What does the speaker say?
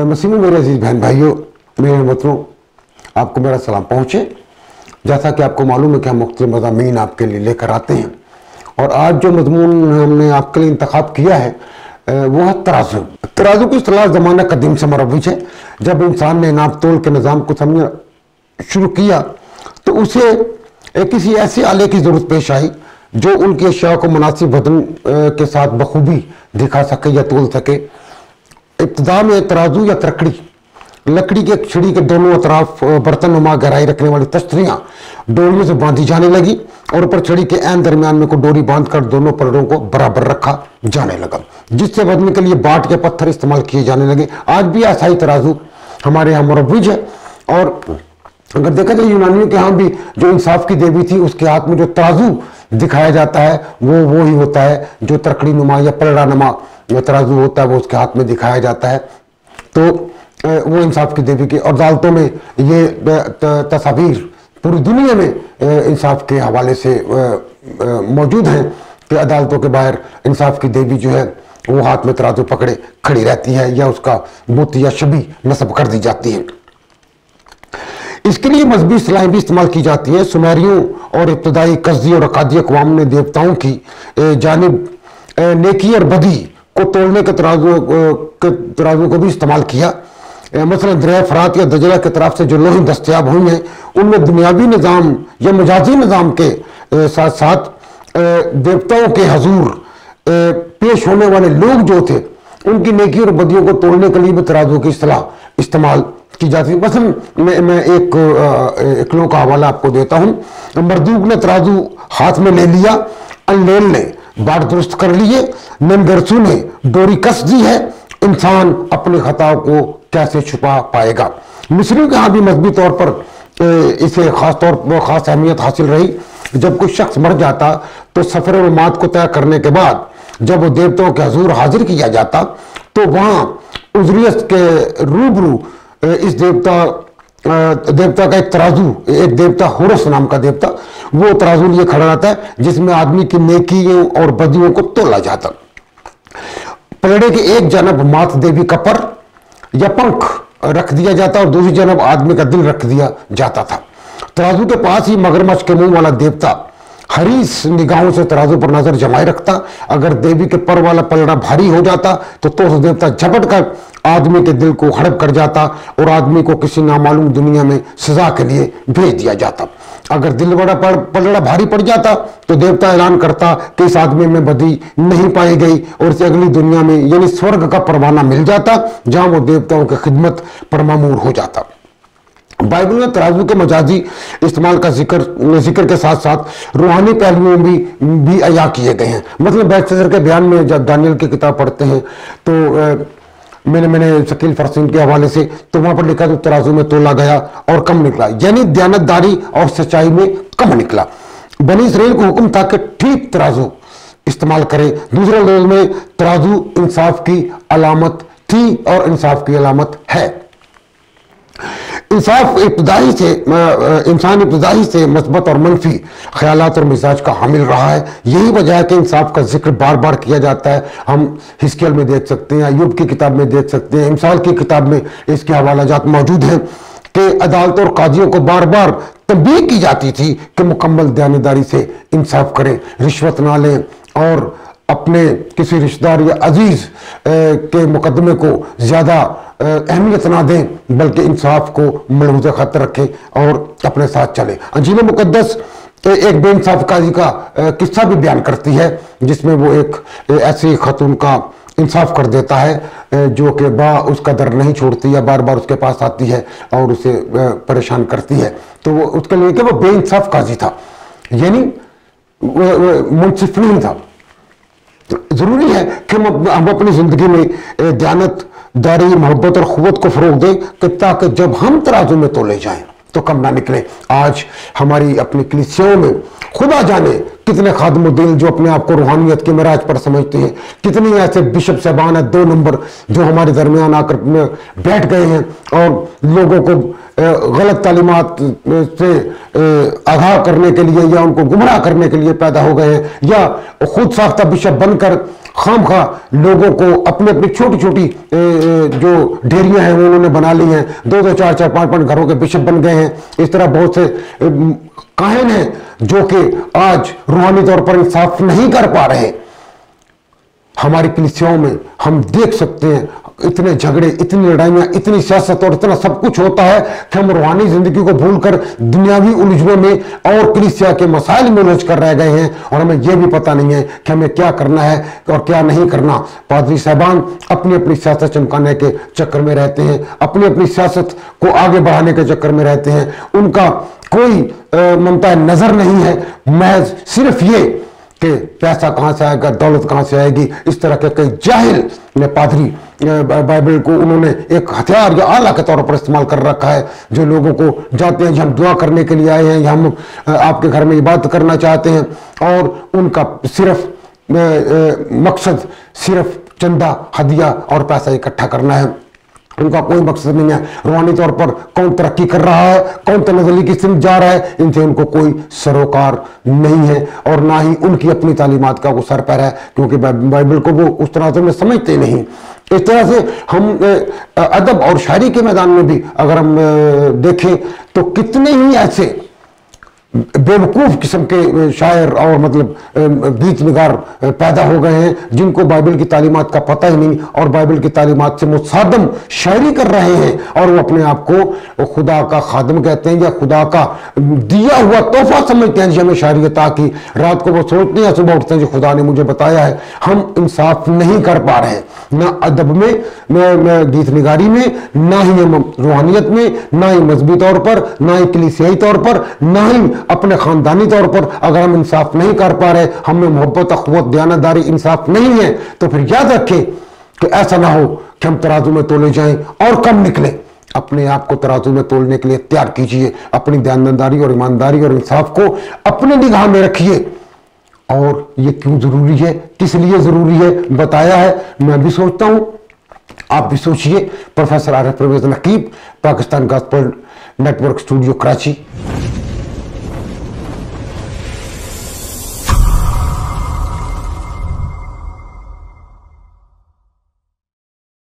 मसीह में मेरे अजीज बहन भाइयों, मेरे मित्रों, आपको मेरा सलाम पहुँचे। जैसा कि आपको मालूम है कि हम मुख्तलिफ मज़ामीन आपके लिए लेकर आते हैं, और आज जो मज़मून हमने आपके लिए इंतखाब किया है वो है तराजू। तराजू की इस्तिलाह ज़माना कदीम से मरवज है। जब इंसान ने नाप तोल के निज़ाम को समझना शुरू किया तो उसे किसी ऐसे आले की ज़रूरत पेश आई जो उनकी अशिया को मुनासिब वजन के साथ बखूबी दिखा सके या तोल सके। इब्तिदा में तराजू या तरकड़ी, लकड़ी के छड़ी के दोनों अतराफ बर्तनुमा गहराई रखने वाली तश्तरियाँ डोरियों से बांधी जाने लगी और ऊपर छड़ी के ऐन दरमियान में को डोरी बांधकर दोनों पलड़ों को बराबर रखा जाने लगा, जिससे वजन के लिए बाट के पत्थर इस्तेमाल किए जाने लगे। आज भी ऐसा ही तराजू हमारे यहाँ मुरव्वज है। और अगर देखा जाए यूनानियों के यहाँ भी जो इंसाफ की देवी थी, उसके हाथ में जो तराजू दिखाया जाता है वो ही होता है जो तरकड़ी नुमा या पलड़ा नुमा तराजू होता है, वो उसके हाथ में दिखाया जाता है। तो वो इंसाफ की देवी की, और अदालतों में ये तस्वीर पूरी दुनिया में इंसाफ के हवाले से मौजूद हैं कि अदालतों के बाहर इंसाफ की देवी जो है वो हाथ में तराजू पकड़े खड़ी रहती है या उसका बुत या छवि नस्ब कर दी जाती है। इसके लिए मजहबी इस्तिलाहें भी इस्तेमाल की जाती हैं। सुमेरियों और इब्तदाई कसदी और अकादी अक़वाम ने देवताओं की जानिब नेकी और बदी को तोड़ने के तराजू को भी इस्तेमाल किया। मसलन दरिया फरात या दजला की तरफ से जो लोहें दस्तयाब हुई हैं उनमें दुनियावी निज़ाम या मजाजी निज़ाम के साथ साथ देवताओं के हजूर पेश होने वाले लोग जो थे उनकी नेकी और बदियों को तोड़ने के लिए भी तराजू की इस्तेलाह इस्तेमाल की जाती है। मसलन मैं एक इकलों का हवाला आपको देता हूँ। मरदूक ने तराजू हाथ में ले लिया, अनलेल ने बाट दुरुस्त कर लिए, ननगरसू ने डोरी कस दी है, इंसान अपने खताओं को कैसे छुपा पाएगा। मिस्रियों के यहाँ भी मजहबी तौर पर इसे खास अहमियत हासिल रही। जब कोई शख्स मर जाता तो सफर व मात को तय करने के बाद जब वो देवताओं के हजूर हाजिर किया जाता तो वहाँ उजरियत के रूबरू इस देवता का एक तराजू, एक देवता हुरस नाम का देवता, वो तराजू लिए खड़ा रहता है जिसमें आदमी की नेकियों और बदियों को तोला जाता। पलड़े के एक जानब मात देवी का पर या पंख रख दिया जाता और दूसरी जानब आदमी का दिल रख दिया जाता था। तराजू के पास ही मगरमच्छ के मुंह वाला देवता हरीस निगाहों से तराजू पर नजर जमाए रखता। अगर देवी के पर वाला पलड़ा भारी हो जाता तो उस देवता झपट कर आदमी के दिल को हड़प कर जाता और आदमी को किसी नामालूम दुनिया में सजा के लिए भेज दिया जाता। अगर दिल वाला पलड़ा भारी पड़ जाता तो देवता ऐलान करता कि इस आदमी में बदी नहीं पाई गई और इसे अगली दुनिया में यानी स्वर्ग का परवाना मिल जाता, जहां वो देवताओं की खिदमत पर मामूर हो जाता। बाइबल में तराजू के मजाजी इस्तेमाल का जिक्र के साथ साथ रूहानी पहलुओं भी अया किए गए हैं। मतलब बेलशस्सर के बयान में जब दानियल की किताब पढ़ते हैं तो मैंने शकील फरसीन के हवाले से, तो वहां पर लिखा तो तराजू में तोला गया और कम निकला, यानी दयानतदारी और सच्चाई में कम निकला। बनी इसराइल को हुक्म था कि ठीक तराजू इस्तेमाल करें। दूसरे लफ्ज़ में तराजू इंसाफ की अलामत थी और इंसाफ की अलामत है। इंसान इब्तदाई से मस्बत और मनफी ख्यालात और मिजाज का हामिल रहा है। यही वजह है कि इंसाफ का जिक्र बार बार किया जाता है। हम हिस्कियल में देख सकते हैं, अय्यूब की किताब में देख सकते हैं, इमसाल की किताब में इसके हवालाजात मौजूद हैं कि अदालत और काजियों को बार बार तंबीह की जाती थी कि मुकम्मल दयानतदारी से इंसाफ करें, रिश्वत ना लें और अपने किसी रिश्तेदार या अजीज के मुकदमे को ज़्यादा अहमियत ना दें, बल्कि इंसाफ को मलहूज़ खत रखें और अपने साथ चलें। अंजील मुक़द्दस एक बेइंसाफ काजी का किस्सा भी बयान करती है, जिसमें वो एक ऐसी खतून का इंसाफ कर देता है जो कि उसका दर नहीं छोड़ती या बार बार उसके पास आती है और उसे परेशान करती है। तो वो उसके लिए कि वो बेइंसाफ काजी था, यानी मुंसिफ नहीं था। जरूरी है कि हम अपनी जिंदगी में दयानतदारी, मोहब्बत और क़ुव्वत को फरोग दें कि ताकि जब हम तराजू में तोले जाएं तो कम ना निकले। आज हमारी अपनी कलीसियाओं में खुदा जाने कितने खादम दिल जो अपने आप को रूहानियत के मिराज पर समझते हैं, कितनी ऐसे बिशप साहबान है 2 नंबर जो हमारे दरमियान आकर बैठ गए हैं और लोगों को गलत तालीमात से आगाह करने के लिए या उनको गुमराह करने के लिए पैदा हो गए हैं, या खुद साख्ता बिशप बनकर खामखा लोगों को अपने अपनी छोटी छोटी जो ढेरियां हैं वो उन्होंने बना ली हैं, 2-2, 4-4, 5-5 घरों के बिशप बन गए हैं। इस तरह बहुत से काहिन हैं जो कि आज रूहानी तौर पर इंसाफ नहीं कर पा रहे। हमारी कलीसियाओं में हम देख सकते हैं इतने झगड़े, इतनी लड़ाइयां, इतनी सियासत और इतना सब कुछ होता है कि हम रूहानी जिंदगी को भूलकर दुनियावी उलझनों में और कलीसिया के मसाइल में उलझ कर रह गए हैं, और हमें यह भी पता नहीं है कि हमें क्या करना है और क्या नहीं करना। पादरी साहबान अपनी अपनी सियासत चमकाने के चक्कर में रहते हैं, अपनी अपनी सियासत को आगे बढ़ाने के चक्कर में रहते हैं। उनका कोई ममता नजर नहीं है, महज सिर्फ ये कि पैसा कहां से आएगा, दौलत कहां से आएगी। इस तरह के कई जाहिल ने पादरी बाइबल को उन्होंने एक हथियार या आला के तौर पर इस्तेमाल कर रखा है, जो लोगों को जाते हैं कि हम दुआ करने के लिए आए हैं या हम आपके घर में इबादत करना चाहते हैं, और उनका सिर्फ मकसद सिर्फ चंदा, हदिया और पैसा इकट्ठा करना है। उनका कोई मकसद नहीं है रूहानी तौर पर कौन तरक्की कर रहा है, कौन तनज़्ज़ुली की सिमत जा रहा है, इनसे उनको कोई सरोकार नहीं है, और ना ही उनकी अपनी तालीमात का वो सर पैर है, क्योंकि बाइबल को वो उस तरह से में समझते नहीं। इस तरह से हम अदब और शायरी के मैदान में भी अगर हम देखें तो कितने ही ऐसे बेवकूफ किस्म के शायर और मतलब गीत निगार पैदा हो गए हैं जिनको बाइबल की तालीमात का पता ही नहीं, और बाइबल की तालीमात से मुसादम शायरी कर रहे हैं, और वो अपने आप को खुदा का खादम कहते हैं या खुदा का दिया हुआ तोहफा समझते हैं। जी हमें शायरी अता की, रात को वो सोचते हैं, सुबह उठते हैं जो खुदा ने मुझे बताया है। हम इंसाफ नहीं कर पा रहे, ना अदब में, गीत निगारी में, ना ही रूहानियत में, ना ही मजहबी तौर पर, ना ही कलीसियाई तौर पर, ना ही अपने खानदानी तौर पर। अगर हम इंसाफ नहीं कर पा रहे, हमें मोहब्बत, अखवत, दयानतदारी, इंसाफ नहीं है, तो फिर याद रखें कि ऐसा ना हो कि हम तराजू में तोले जाएं और कम निकले। अपने आप को तराजू में तोलने के लिए तैयार कीजिए, अपनी दयानतदारी और ईमानदारी और इंसाफ को अपने निगाह में रखिए। और ये क्यों जरूरी है, किस लिए जरूरी है, बताया है। मैं भी सोचता हूं, आप भी सोचिए। Professor Arif Parvez Naqeeb, Pakistan gospel network, studio Karachi.